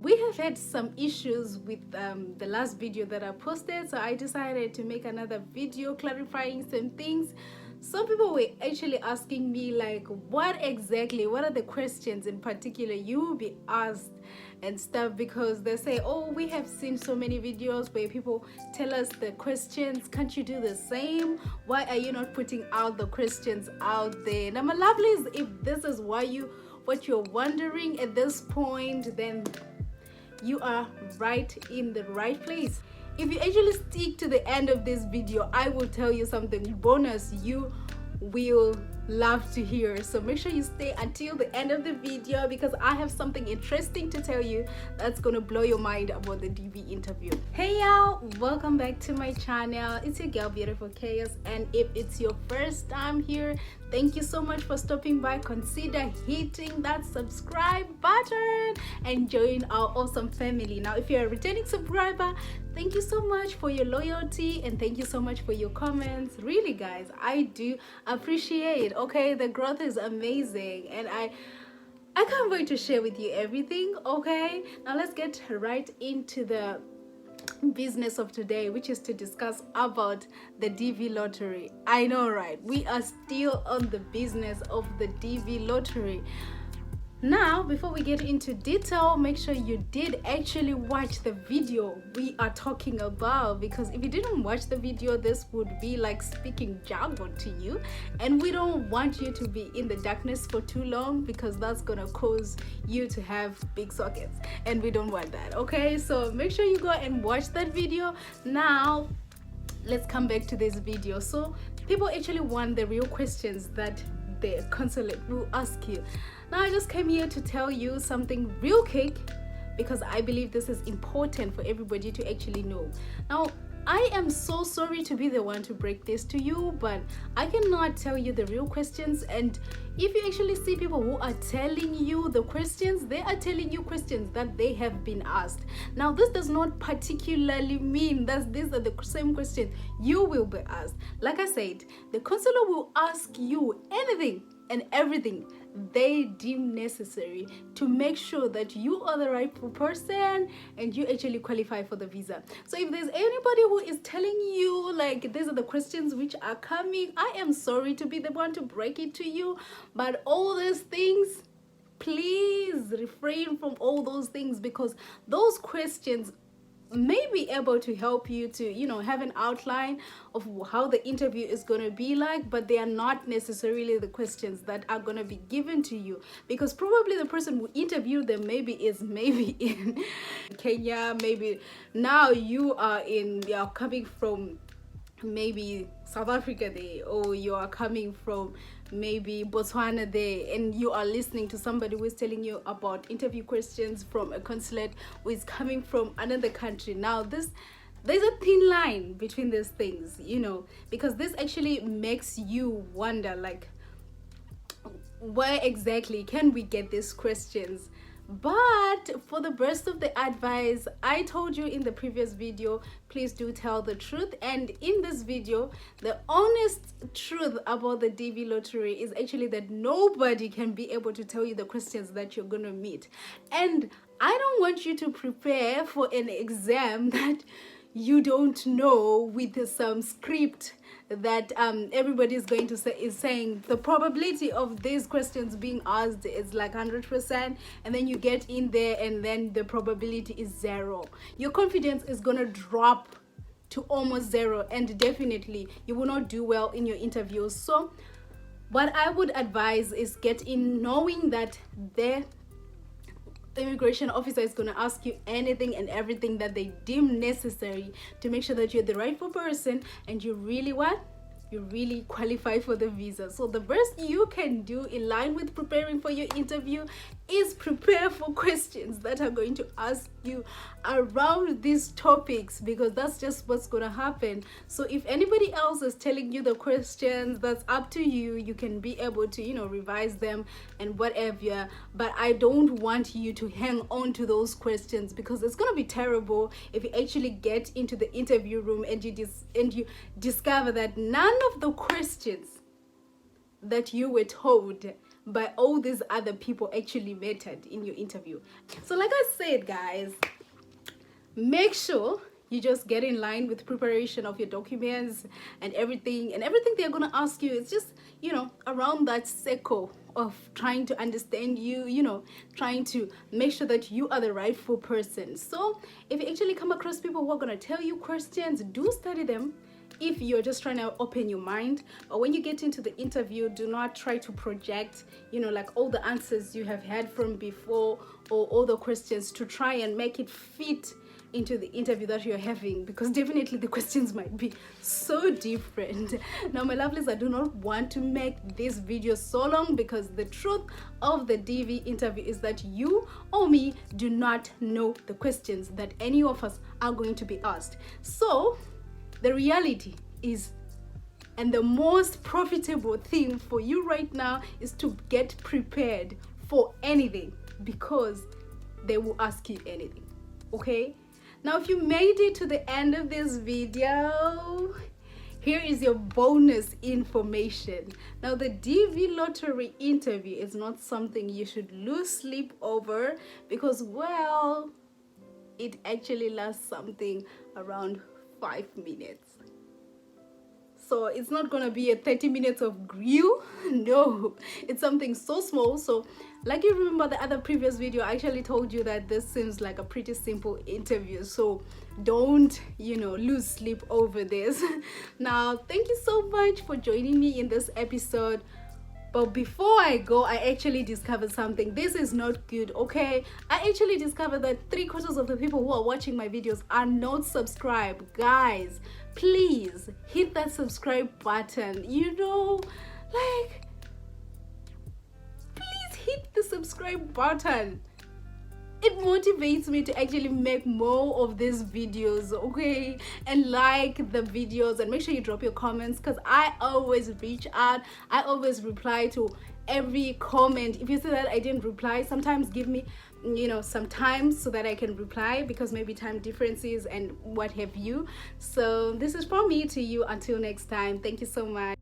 We have had some issues with the last video that I posted, so I decided to make another video clarifying some things. Some people were actually asking me like, what are the questions in particular you will be asked and stuff, because they say, oh, we have seen so many videos where people tell us the questions, can't you do the same? Why are you not putting out the questions out there? Now my lovelies, if this is what you're wondering at this point, then you are right in the right place. If you actually stick to the end of this video, I will tell you something bonus you will love to hear. So make sure you stay until the end of the video, because I have something interesting to tell you that's gonna blow your mind about the DV interview. Hey y'all, welcome back to my channel. It's your girl Beautiful Chaos, and if it's your first time here, thank you so much for stopping by. Consider hitting that subscribe button and join our awesome family. Now if you're a returning subscriber, thank you so much for your loyalty and thank you so much for your comments. Really guys, I do appreciate. Okay, the growth is amazing and I can't wait to share with you everything. Okay, now let's get right into the business of today, which is to discuss about the DV lottery. I know, right? We are still on the business of the DV lottery. Now, before we get into detail, make sure you did actually watch the video we are talking about, because if you didn't watch the video, this would be like speaking jargon to you, and we don't want you to be in the darkness for too long, because that's gonna cause you to have big sockets and we don't want that. Okay, so make sure you go and watch that video. Now let's come back to this video. So people actually want the real questions that the consulate will ask you. Now I just came here to tell you something real quick, because I believe this is important for everybody to actually know. Now I am so sorry to be the one to break this to you, but I cannot tell you the real questions. And if you actually see people who are telling you the questions, they are telling you questions that they have been asked. Now this does not particularly mean that these are the same questions you will be asked. Like I said, the consular will ask you anything and everything they deem necessary to make sure that you are the rightful person and you actually qualify for the visa. So if there's anybody who is telling you like these are the questions which are coming, I am sorry to be the one to break it to you, but all these things, please refrain from all those things, because those questions may be able to help you to, you know, have an outline of how the interview is going to be like, but they are not necessarily the questions that are going to be given to you, because probably the person who interviewed them maybe in Kenya, maybe now you are coming from maybe South Africa there, or you are coming from maybe Botswana there, and you are listening to somebody who is telling you about interview questions from a consulate who is coming from another country. Now there's a thin line between these things, you know, because this actually makes you wonder like, where exactly can we get these questions? But for the rest of the advice, I told you in the previous video, please do tell the truth. And in this video, the honest truth about the DV lottery is actually that nobody can be able to tell you the questions that you're gonna meet. And I don't want you to prepare for an exam that you don't know with some script that everybody is going to say is saying the probability of these questions being asked is like 100%, and then you get in there and then the probability is 0. Your confidence is gonna drop to almost 0, and definitely you will not do well in your interviews. So what I would advise is get in knowing that the immigration officer is going to ask you anything and everything that they deem necessary to make sure that you're the rightful person and you really qualify for the visa. So the best you can do in line with preparing for your interview is prepare for questions that are going to ask you around these topics, because that's just what's going to happen. So if anybody else is telling you the questions, that's up to you. You can be able to, you know, revise them and whatever, but I don't want you to hang on to those questions, because it's going to be terrible if you actually get into the interview room and you discover that none of the questions that you were told by all these other people actually mattered in your interview. So like I said, guys, make sure you just get in line with preparation of your documents and everything they're going to ask you. It's just, around that circle of trying to understand you, trying to make sure that you are the rightful person. So if you actually come across people who are going to tell you questions, do study them if you're just trying to open your mind. But when you get into the interview, do not try to project, like all the answers you have had from before or all the questions to try and make it fit into the interview that you're having, because definitely the questions might be so different. Now, my lovelies, I do not want to make this video so long, because the truth of the DV interview is that you or me do not know the questions that any of us are going to be asked. So the reality is, and the most profitable thing for you right now is to get prepared for anything, because they will ask you anything. Okay? Now, if you made it to the end of this video, here is your bonus information. Now, the DV lottery interview is not something you should lose sleep over, because, well, it actually lasts something around 5 minutes. So it's not gonna be a 30 minutes of grill. No, it's something so small. So like you remember the other previous video, I actually told you that this seems like a pretty simple interview. So don't, lose sleep over this. Now, thank you so much for joining me in this episode. But before I go, I actually discovered something. This is not good, okay? I actually discovered that 3/4 of the people who are watching my videos are not subscribed. Guys, please hit that subscribe button. Please hit the subscribe button. It motivates me to actually make more of these videos, okay? And like the videos, and make sure you drop your comments, because I always reach out. I always reply to every comment. If you see that I didn't reply, sometimes give me some time so that I can reply, because maybe time differences and what have you. So this is from me to you. Until next time, thank you so much.